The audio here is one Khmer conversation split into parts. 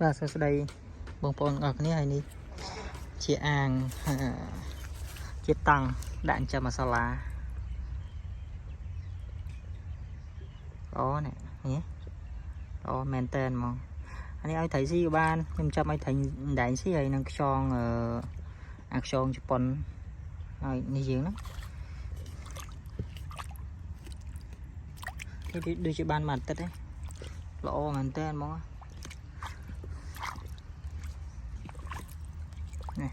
បាទសួស្តីបងប្អូនអរគ្នាហើយនេះជាអាងជាតង់ដាក់ចិញ្ចឹមម៉ាសាឡាអូនេះអូមែនតើហ្មងអានេះឲ្យត្រីស៊ីក៏បានខ្ញុំចាប់ឲ្យត្រីដែងស៊ីហើយនឹងខ្យងអាខ្យងជប៉ុនហើយនេះយើងហ្នឹងនេះដូចជាបានមួយអាទិត្យទេល្អមែនតើហ្មងនេះ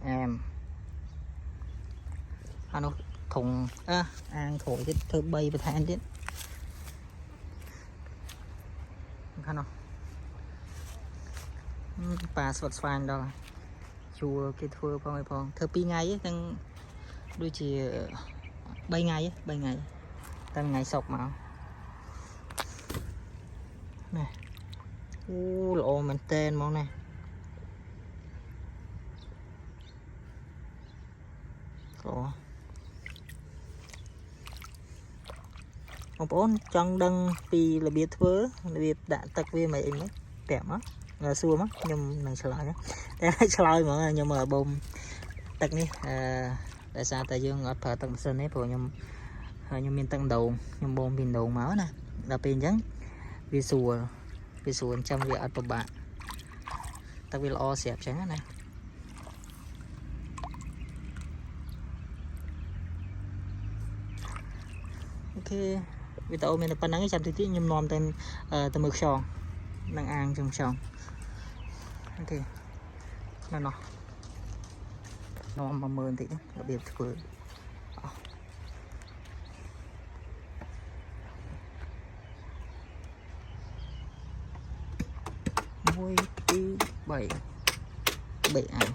អានោះធុងអាងក្រួយទៀតធ្វើ3បន្ថែមទៀតខាងនោះប៉ាស្វិតស្វាញដល់ជួគេធ្វើផងអីផងធ្វើ2ថ្ងៃហ្នឹងដូចជា3ថ្ងៃតែថ្ងៃសុកមកនេះអូល្អមែនតើហ្មងនេះបងប្អូនចង់ដឹងពីរបៀបធ្វើរបៀបដាក់ទឹកវាមិនអីហ្នឹងប្រាប់មកសួរមកខ្ញុំនឹងឆ្លើយតែឆ្លើយហ្មងខ្ញុំមើលបូមទឹកនេះដោយសារតែយើងអត់ប្រើទឹកម៉ាស៊ីនទេព្រោះខ្ញុំមានទឹកដូងខ្ញុំបូមពីដូងមកណាដល់ពេលអញ្ចឹងវាស្រួលអញ្ចឹងវាអត់ពិបាកទឹកវាល្អស្រាប់អញ្ចឹងណាអូខេវីដេអូមានតែប៉ុណ្្នឹងឯងចាំតិចទៀតខ្ញុំនាំទៅមើលខ្យងនឹងអាងចំខ្យងអូខេនៅនោះនាំមកមើលបន្តិចរបៀបធ្វើ1 2 3អាង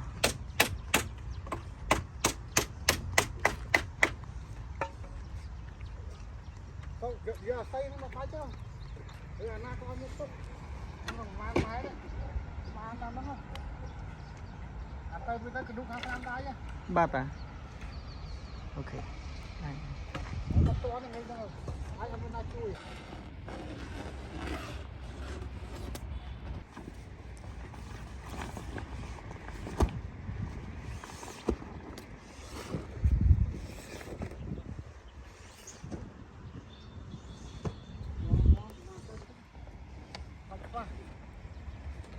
យកអាស័យហ្នឹងមកបាច់ចុះឬអាណាក៏ឲ្យមកទុកក្នុងប្រហែលម៉ែដែរបានតាមហ្នឹងអាទៅវាទៅកឌុកខាងតាមដៃបាទអូខេហើយមកតន់ហ្នឹងហើយអត់មានណាជួយ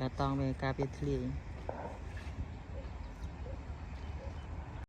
ការតង់មានការពារធ្លាយ